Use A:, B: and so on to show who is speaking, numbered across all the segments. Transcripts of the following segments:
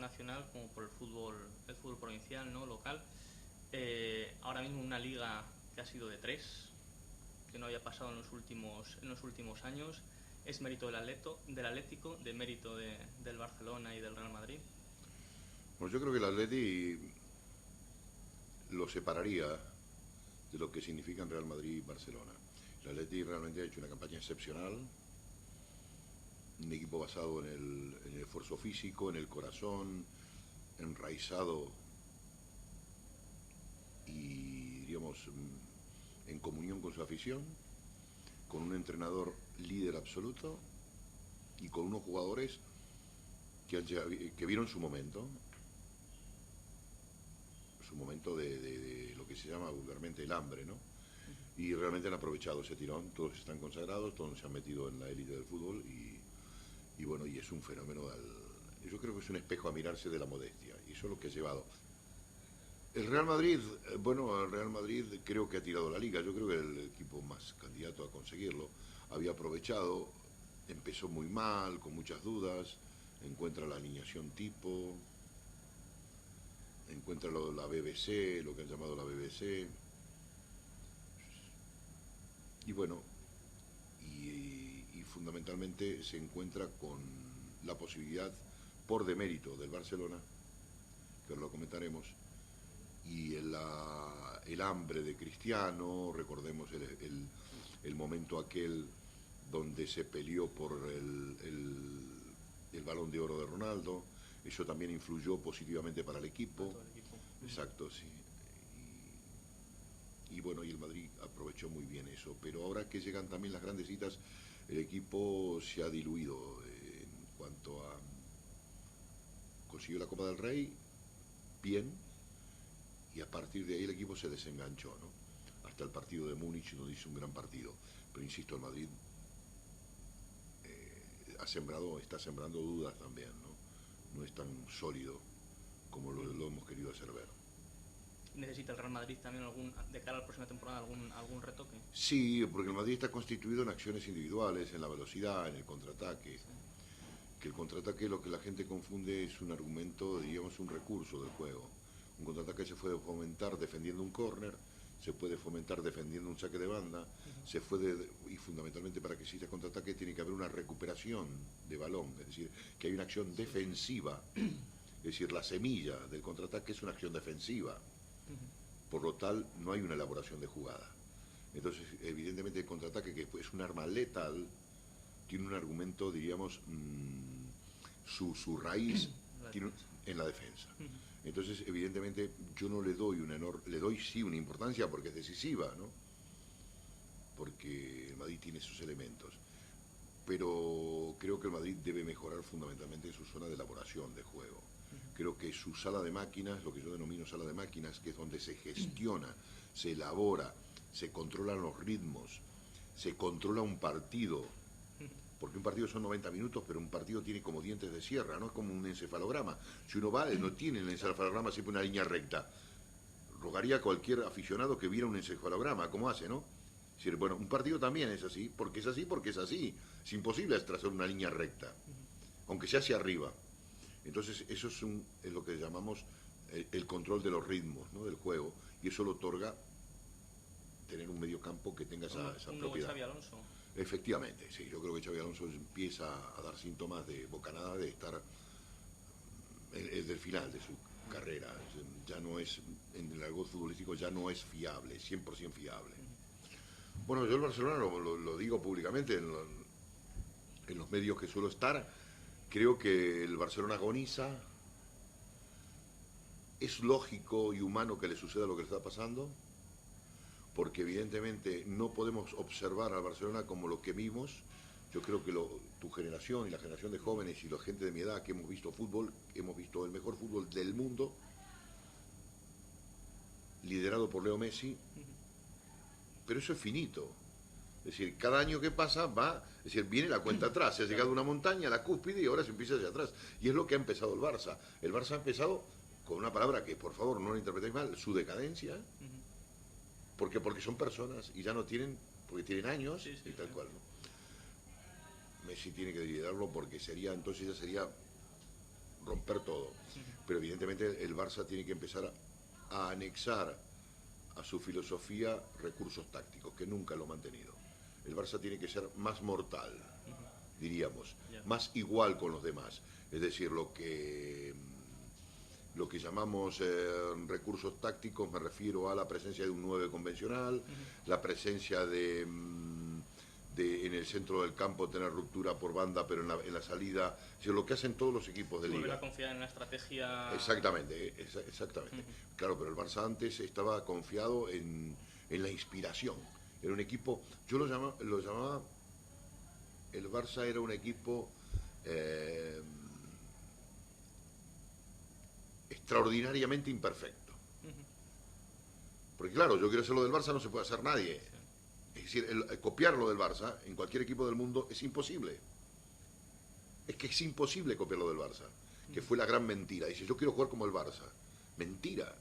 A: nacional como por el fútbol provincial, ¿no? Local. Ahora mismo una liga que ha sido de tres, que no había pasado en los últimos años. ¿Es mérito del Atlético, de mérito del Barcelona y del Real Madrid?
B: Bueno, yo creo que el Atleti lo separaría de lo que significan Real Madrid y Barcelona. El Atleti realmente ha hecho una campaña excepcional, un equipo basado en el esfuerzo físico, en el corazón, enraizado y, diríamos, en comunión con su afición, con un entrenador líder absoluto y con unos jugadores que vieron su momento de lo que se llama vulgarmente el hambre, ¿no? Y realmente han aprovechado ese tirón, todos están consagrados, todos se han metido en la élite del fútbol y bueno, y es un fenómeno, yo creo que es un espejo a mirarse de la modestia, y eso es lo que ha llevado. El Real Madrid, bueno, el Real Madrid creo que ha tirado la liga, yo creo que el equipo más candidato a conseguirlo había aprovechado, empezó muy mal, con muchas dudas, encuentra la alineación tipo, encuentra la BBC, lo que han llamado la BBC, y bueno, y fundamentalmente se encuentra con la posibilidad, por demérito del Barcelona, que ahora lo comentaremos, y el hambre de Cristiano, recordemos el momento aquel donde se peleó por el Balón de Oro de Ronaldo, eso también influyó positivamente para el
A: Para
B: equipo,
A: todo el equipo.
B: exacto, sí. Y bueno, y el Madrid aprovechó muy bien eso, pero ahora que llegan también las grandes citas, el equipo se ha diluido en cuanto a... Consiguió la Copa del Rey, bien, y a partir de ahí el equipo se desenganchó, ¿no? Hasta el partido de Múnich, donde hizo un gran partido. Pero insisto, el Madrid está sembrando dudas también, ¿no? No es tan sólido como lo hemos querido hacer ver.
A: ¿Necesita el Real Madrid también de cara a la próxima temporada algún retoque?
B: Sí, porque el Madrid está constituido en acciones individuales, en la velocidad, en el contraataque.
A: Sí.
B: Que el contraataque, lo que la gente confunde, es un argumento, diríamos, un recurso del juego. Un contraataque se puede fomentar defendiendo un córner, se puede fomentar defendiendo un saque de banda, y fundamentalmente para que exista contraataque tiene que haber una recuperación de balón, es decir, que hay una acción defensiva, es decir, la semilla del contraataque es una acción defensiva, por lo tal no hay una elaboración de jugada. Entonces, evidentemente el contraataque, que es un arma letal, tiene un argumento, diríamos, su raíz en la defensa. Entonces, evidentemente, yo no le doy le doy sí una importancia porque es decisiva, ¿no? Porque el Madrid tiene sus elementos. Pero creo que el Madrid debe mejorar fundamentalmente su zona de elaboración de juego. Creo que su sala de máquinas, lo que yo denomino sala de máquinas, que es donde se gestiona, se elabora, se controlan los ritmos, se controla un partido, porque un partido son 90 minutos, pero un partido tiene como dientes de sierra, no es como un encefalograma. Si uno va, no tiene en el encefalograma siempre una línea recta. Rogaría a cualquier aficionado que viera un encefalograma, como hace, ¿no? Es decir, bueno, un partido también es así, porque es así, porque es así. Es imposible trazar una línea recta, aunque sea hacia arriba. Entonces, eso es lo que llamamos el control de los ritmos, ¿no? Del juego, y eso lo otorga tener un mediocampo que tenga esa
A: Un nuevo
B: propiedad.
A: Xavi Alonso.
B: Efectivamente, sí, yo creo que Xabi Alonso empieza a dar síntomas de bocanada, de estar del final de su carrera. Ya no es, en el argot futbolístico ya no es fiable, 100% fiable. Bueno, yo el Barcelona lo digo públicamente en los medios que suelo estar, creo que el Barcelona agoniza, es lógico y humano que le suceda lo que le está pasando, porque evidentemente no podemos observar al Barcelona como lo que vimos. Yo creo que tu generación y la generación de jóvenes y la gente de mi edad que hemos visto fútbol, hemos visto el mejor fútbol del mundo, liderado por Leo Messi, pero eso es finito. Es decir, cada año que pasa es decir, viene la cuenta atrás, se ha llegado a una montaña, a la cúspide, y ahora se empieza hacia atrás. Y es lo que ha empezado el Barça. El Barça ha empezado con una palabra que, por favor, no la interpretéis mal, su decadencia, porque son personas y ya no tienen, porque tienen años,
A: Sí, sí,
B: y tal
A: sí.
B: cual, ¿no? Messi tiene que liderarlo porque entonces ya sería romper todo. Pero evidentemente el Barça tiene que empezar a anexar a su filosofía recursos tácticos, que nunca lo ha mantenido. El Barça tiene que ser más mortal, diríamos, más igual con los demás. Es decir, lo que llamamos recursos tácticos, me refiero a la presencia de un 9 convencional, la presencia en el centro del campo tener ruptura por banda, pero en la salida, es decir, lo que hacen todos los equipos de liga.
A: Volver a confiar en la estrategia.
B: Exactamente, exactamente. Claro, pero el Barça antes estaba confiado en la inspiración. Era un equipo, yo lo llamaba, el Barça era un equipo extraordinariamente imperfecto. Porque claro, yo quiero hacer lo del Barça, no se puede hacer nadie. Es decir, copiarlo del Barça en cualquier equipo del mundo es imposible. Es que es imposible copiarlo del Barça, que fue la gran mentira. Dice, yo quiero jugar como el Barça. Mentira.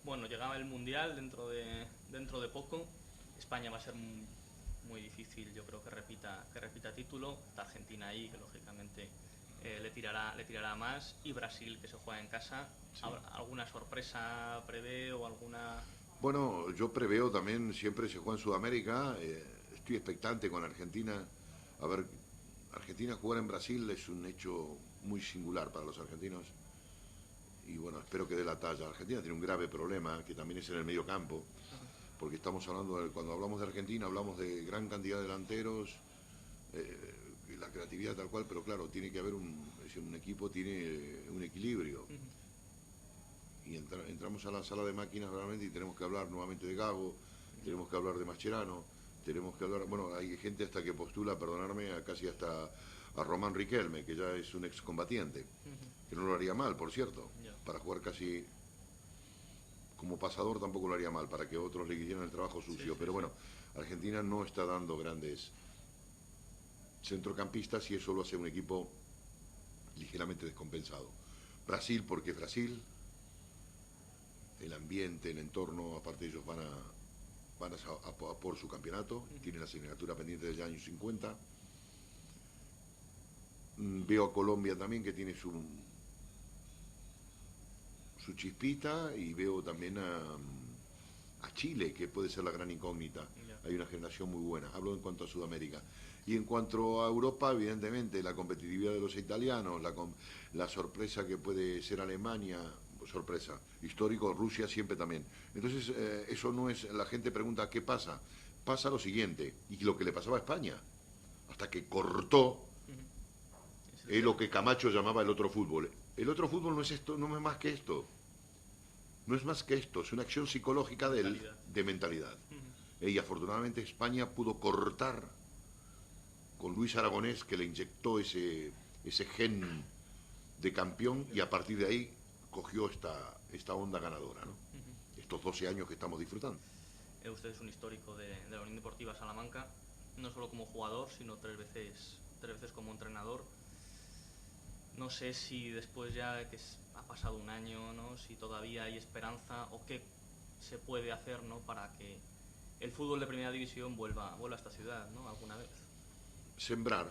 A: Bueno, llegaba el Mundial dentro de poco. España va a ser muy difícil, yo creo que repita título. Está Argentina ahí, que lógicamente le tirará más. Y Brasil, que se juega en casa. Sí. ¿Alguna sorpresa prevé o alguna...?
B: Bueno, yo preveo también, siempre se juega en Sudamérica. Estoy expectante con Argentina. A ver, Argentina jugar en Brasil es un hecho muy singular para los argentinos. Y bueno, espero que dé la talla. Argentina tiene un grave problema, que también es en el medio campo. Porque estamos hablando, cuando hablamos de Argentina, hablamos de gran cantidad de delanteros, la creatividad tal cual, pero claro, tiene que haber un equipo tiene un equilibrio. Y entramos a la sala de máquinas realmente y tenemos que hablar nuevamente de Gago, tenemos que hablar de Mascherano, tenemos que hablar, bueno, hay gente hasta que postula, perdonarme, casi hasta a Román Riquelme, que ya es un excombatiente, que no lo haría mal, por cierto, para jugar casi como pasador tampoco lo haría mal, para que otros le hicieran el trabajo sucio, pero bueno, Argentina no está dando grandes centrocampistas y eso lo hace un equipo ligeramente descompensado. Brasil, porque es Brasil, el ambiente, el entorno, aparte ellos van a por su campeonato, tienen la asignatura pendiente del año 50. Veo a Colombia también que tiene su chispita y veo también a Chile, que puede ser la gran incógnita. Hay una generación muy buena, hablo en cuanto a Sudamérica. Y en cuanto a Europa, evidentemente, la competitividad de los italianos, la sorpresa que puede ser Alemania, sorpresa, histórico, Rusia siempre también. Entonces, eso no es, la gente pregunta, ¿qué pasa? Pasa lo siguiente, y lo que le pasaba a España, hasta que cortó, es lo que Camacho llamaba el otro fútbol. El otro fútbol no es esto, no es más que esto. No es más que esto, es una acción psicológica de mentalidad. Y afortunadamente España pudo cortar con Luis Aragonés, que le inyectó ese gen de campeón, y a partir de ahí cogió esta onda ganadora, ¿no? Estos 12 años que estamos disfrutando.
A: Usted es un histórico de la Unión Deportiva Salamanca, no solo como jugador, sino tres veces como entrenador. No sé si después ya que ha pasado un año, ¿no?, si todavía hay esperanza o qué se puede hacer, ¿no?, para que el fútbol de primera división vuelva a esta ciudad, ¿no?, alguna vez.
B: Sembrar.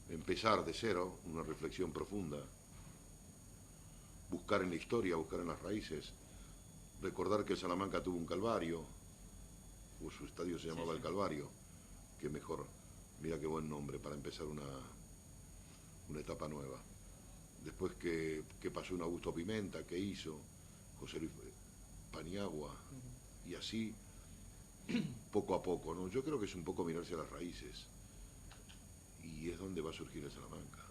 B: Empezar de cero, una reflexión profunda. Buscar en la historia, buscar en las raíces. Recordar que el Salamanca tuvo un Calvario, o su estadio se llamaba el Calvario, que mejor, mira qué buen nombre para empezar una etapa nueva. Después que pasó un Augusto Pimenta, que hizo José Luis Paniagua, y así poco a poco, ¿no? Yo creo que es un poco mirarse a las raíces, y es donde va a surgir el Salamanca,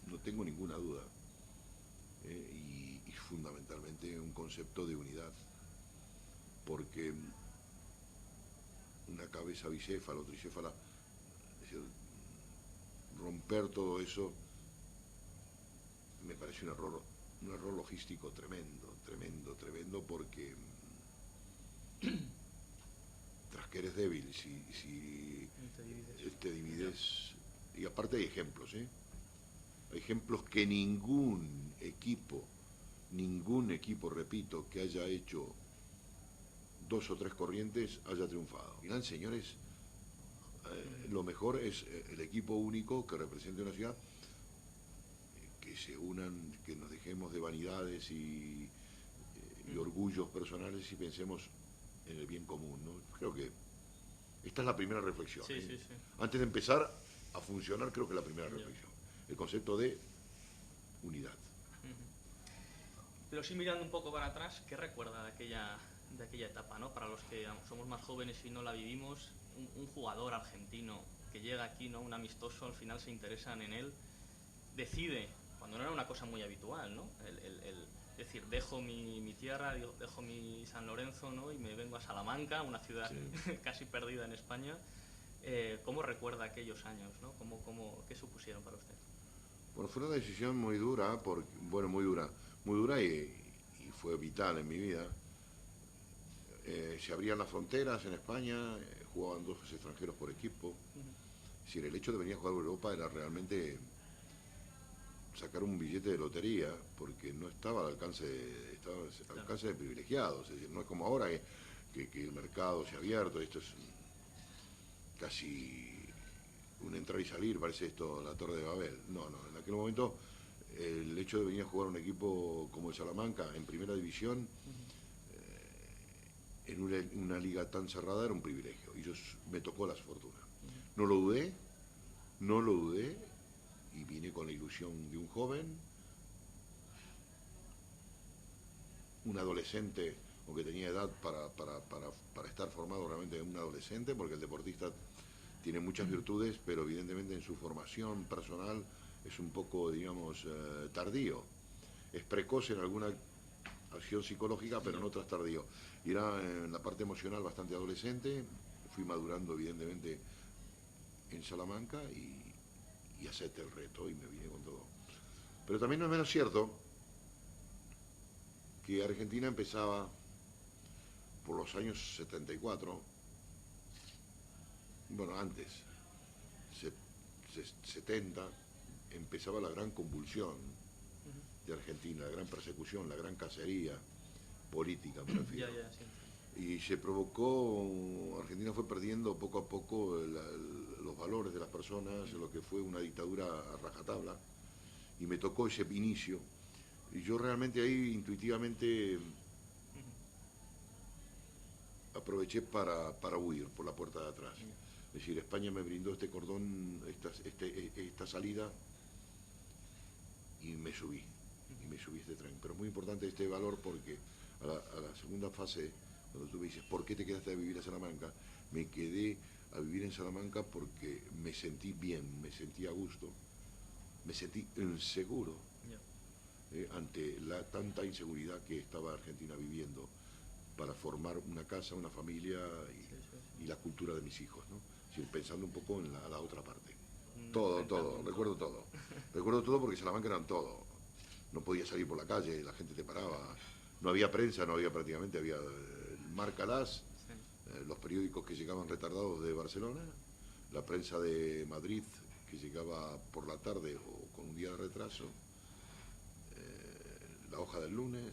B: no tengo ninguna duda, y fundamentalmente un concepto de unidad, porque una cabeza bicéfala o tricéfala, es decir, romper todo eso me parece un error logístico tremendo, porque tras que eres débil, si te divides, y aparte hay ejemplos, hay ejemplos que ningún equipo, repito, que haya hecho 2 o 3 corrientes haya triunfado. Al final, señores, Lo mejor es el equipo único que represente una ciudad, que se unan, que nos dejemos de vanidades y orgullos personales y pensemos en el bien común, ¿no? Creo que esta es la primera reflexión.
A: Sí, sí, sí.
B: Antes de empezar a funcionar, creo que la primera reflexión. El concepto de unidad.
A: Pero sí, mirando un poco para atrás, ¿qué recuerda de aquella etapa, ¿no? Para los que somos más jóvenes y no la vivimos, un jugador argentino que llega aquí, ¿no? Un amistoso, al final se interesan en él, decide, cuando no era una cosa muy habitual, ¿no? Es decir, dejo mi tierra, dejo mi San Lorenzo, ¿no? Y me vengo a Salamanca, una ciudad casi perdida en España. ¿Cómo recuerda aquellos años, ¿no? ¿Qué supusieron para usted?
B: Bueno, fue una decisión muy dura, muy dura y fue vital en mi vida. Se abrían las fronteras en España, jugaban 2 extranjeros por equipo. Es decir, el hecho de venir a jugar a Europa era realmente sacar un billete de lotería, porque no estaba al alcance de privilegiados. Es decir, no es como ahora que el mercado se ha abierto, esto es casi un entrar y salir, parece esto la Torre de Babel. No, en aquel momento el hecho de venir a jugar a un equipo como el Salamanca en primera división, en una liga tan cerrada, era un privilegio y me tocó la fortuna. No lo dudé y vine con la ilusión de un joven, un adolescente, o que tenía edad para estar formado realmente en un adolescente, porque el deportista tiene muchas virtudes, pero evidentemente en su formación personal es un poco, digamos, tardío. Es precoz en alguna acción psicológica, pero en otras tardío. Y era en la parte emocional bastante adolescente, fui madurando evidentemente en Salamanca y acepté el reto y me vine con todo. Pero también no es menos cierto que Argentina empezaba por los años 74, bueno, antes, 70, empezaba la gran convulsión de Argentina, la gran persecución, la gran cacería política, me refiero. Sí. Y se provocó, Argentina fue perdiendo poco a poco los valores de las personas, lo que fue una dictadura a rajatabla, y me tocó ese inicio. Y yo realmente ahí intuitivamente aproveché para huir por la puerta de atrás. Es decir, España me brindó este cordón, esta salida, y me subí este tren. Pero es muy importante este valor porque a la segunda fase, cuando tú me dices, ¿por qué te quedaste a vivir en Salamanca? Me quedé a vivir en Salamanca porque me sentí bien, me sentí a gusto, me sentí inseguro ante tanta inseguridad que estaba Argentina viviendo para formar una casa, una familia y la cultura de mis hijos, ¿no? Sí, pensando un poco en la otra parte. Todo, recuerdo todo. Recuerdo todo porque Salamanca eran todo. No podías salir por la calle, la gente te paraba. No había prensa, no había prácticamente, había Márcalas, los periódicos que llegaban retardados de Barcelona, la prensa de Madrid que llegaba por la tarde o con un día de retraso, la hoja del lunes,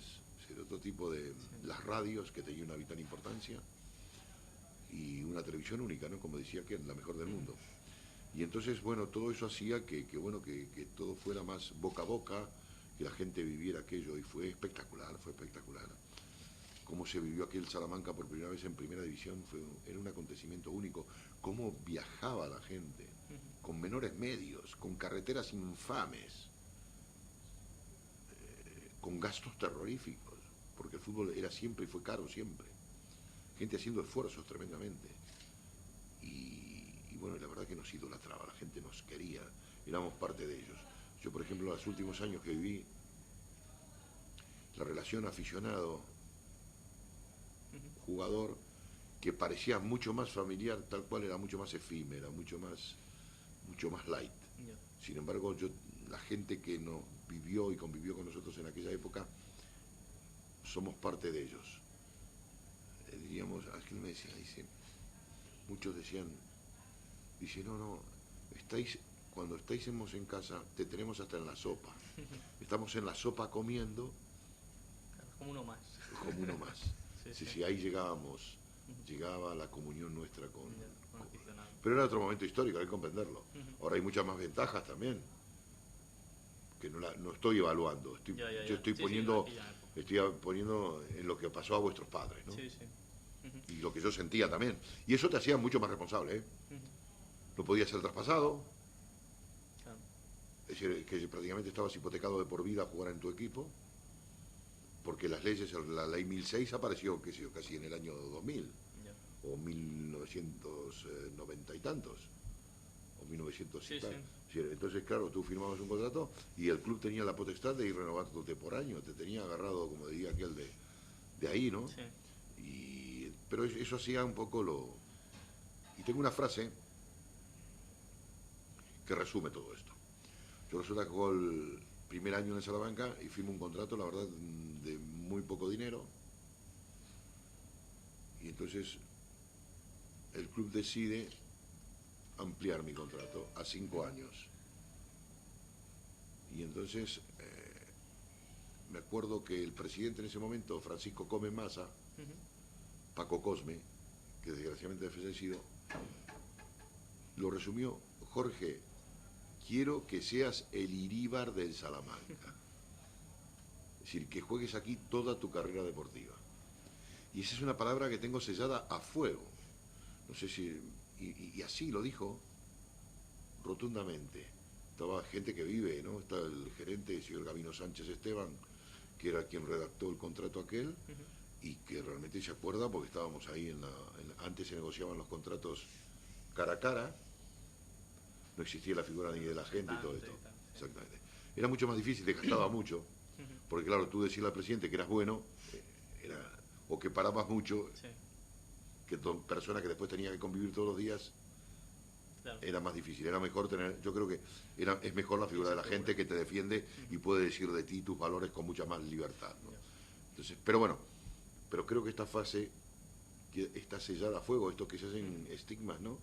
B: otro tipo de las radios que tenían una vital importancia y una televisión única, ¿no? Como decía, que es la mejor del mundo. Y entonces, bueno, todo eso hacía que todo fuera más boca a boca, que la gente viviera aquello, y fue espectacular. Cómo se vivió aquel Salamanca por primera vez en primera división, era un acontecimiento único. Cómo viajaba la gente, con menores medios, con carreteras infames, con gastos terroríficos, porque el fútbol era siempre y fue caro siempre. Gente haciendo esfuerzos tremendamente. Y bueno, la verdad que nos idolatraba, la gente nos quería, éramos parte de ellos. Yo, por ejemplo, los últimos años que viví, la relación aficionado-jugador, que parecía mucho más familiar, tal cual era mucho más efímera, mucho más light. Sin embargo, la gente que nos vivió y convivió con nosotros en aquella época, somos parte de ellos. Diríamos, aquel me decía, muchos decían, no, cuando estáis en casa, te tenemos hasta en la sopa. Estamos en la sopa comiendo.
A: Como uno más.
B: Como uno más. Sí, ahí llegábamos llegaba la comunión nuestra
A: con aficionados.
B: Pero era otro momento histórico, hay que comprenderlo.
A: Ujú.
B: Ahora hay muchas más ventajas también, que no estoy evaluando. Yo estoy
A: Sí,
B: poniendo,
A: aquella época.
B: estoy poniendo en lo que pasó a vuestros padres, ¿no?
A: Sí, sí. Ujú.
B: Y lo que yo sentía también. Y eso te hacía mucho más responsable, ¿eh?
A: Ujú.
B: No podías ser traspasado,
A: Claro.
B: es decir, que prácticamente estabas hipotecado de por vida a jugar en tu equipo, porque las leyes, la ley 1006 apareció, qué sé yo, casi en el año 2000,
A: Ya.
B: o 1990 y tantos, o 1900 y
A: Sí,
B: tal.
A: sí.
B: Sí, entonces, claro, tú firmabas un contrato y el club tenía la potestad de ir renovándote por año, te tenía agarrado, como diría aquel, de ahí, ¿no?
A: Sí.
B: Pero eso hacía un poco lo... Y tengo una frase que resume todo esto. Yo resulta que juego el primer año en el Salamanca y firmo un contrato, la verdad, de muy poco dinero. Y entonces el club decide ampliar mi contrato a 5 años. Y entonces me acuerdo que el presidente en ese momento, Francisco Come Massa,
A: Ujú.
B: Paco Cosme, que desgraciadamente ha fallecido, lo resumió: Jorge, quiero que seas el Iríbar del Salamanca. Es decir, que juegues aquí toda tu carrera deportiva. Y esa es una palabra que tengo sellada a fuego. No sé si... Y así lo dijo rotundamente. Estaba gente que vive, ¿no? Está el gerente, el señor Gabino Sánchez Esteban, que era quien redactó el contrato aquel,
A: Ujú.
B: y que realmente se acuerda porque estábamos ahí antes se negociaban los contratos cara a cara, no existía la figura ni de la gente y todo
A: Bastante
B: esto.
A: y tal, sí.
B: Exactamente. Era mucho más difícil, te gastaba mucho,
A: Ujú.
B: porque claro, tú decirle al presidente que eras bueno, era, o que parabas mucho,
A: Sí,
B: que personas que después tenían que convivir todos los días,
A: claro.
B: era más difícil, era mejor tener, yo creo que es mejor la figura de la
A: Esa figura.
B: gente que te defiende y
A: Ujú.
B: puede decir de ti tus valores con mucha más libertad, ¿no?
A: Ya.
B: Entonces, pero bueno, pero creo que esta fase que está sellada a fuego, esto que se hacen estigmas, ¿no?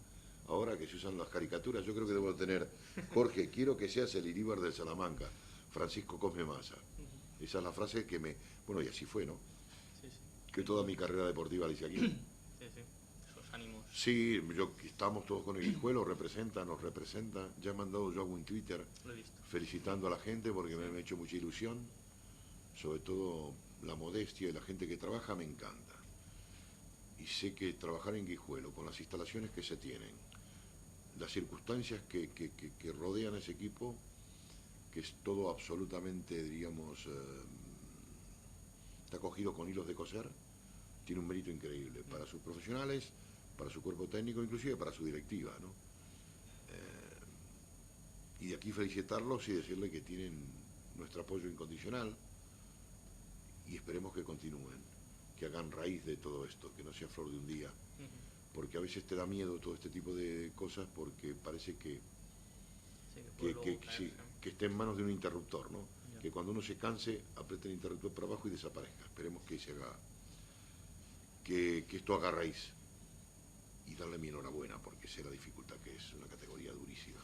B: Ahora que se usan las caricaturas, yo creo que debo tener: Jorge, quiero que seas el Iríbar del Salamanca, Francisco Cosme Massa.
A: Ujú.
B: Esa es la frase que me... Bueno, y así fue, ¿no?
A: Sí, sí.
B: Que toda mi carrera deportiva la hice aquí.
A: Sí, sí. Esos ánimos.
B: Sí, estamos todos con el Guijuelo, nos representa. Ya he mandado yo algún Twitter
A: Lo he visto.
B: felicitando a la gente porque me ha hecho mucha ilusión. Sobre todo la modestia y la gente que trabaja me encanta. Y sé que trabajar en Guijuelo, con las instalaciones que se tienen, las circunstancias que rodean a ese equipo, que es todo absolutamente, diríamos, está cogido con hilos de coser, tiene un mérito increíble para sus profesionales, para su cuerpo técnico, inclusive para su directiva, ¿no? Y de aquí felicitarlos y decirle que tienen nuestro apoyo incondicional y esperemos que continúen, que hagan raíz de todo esto, que no sea flor de un día,
A: Ujú.
B: porque a veces te da miedo todo este tipo de cosas porque parece que,
A: Sí, que puede luego
B: sí,
A: caerse.
B: que esté en manos de un interruptor, ¿no?
A: Ya.
B: Que cuando uno se canse, apriete el interruptor para abajo y desaparezca. Esperemos que se haga, que esto haga raíz y darle mi enhorabuena porque sé la dificultad que es, una categoría durísima.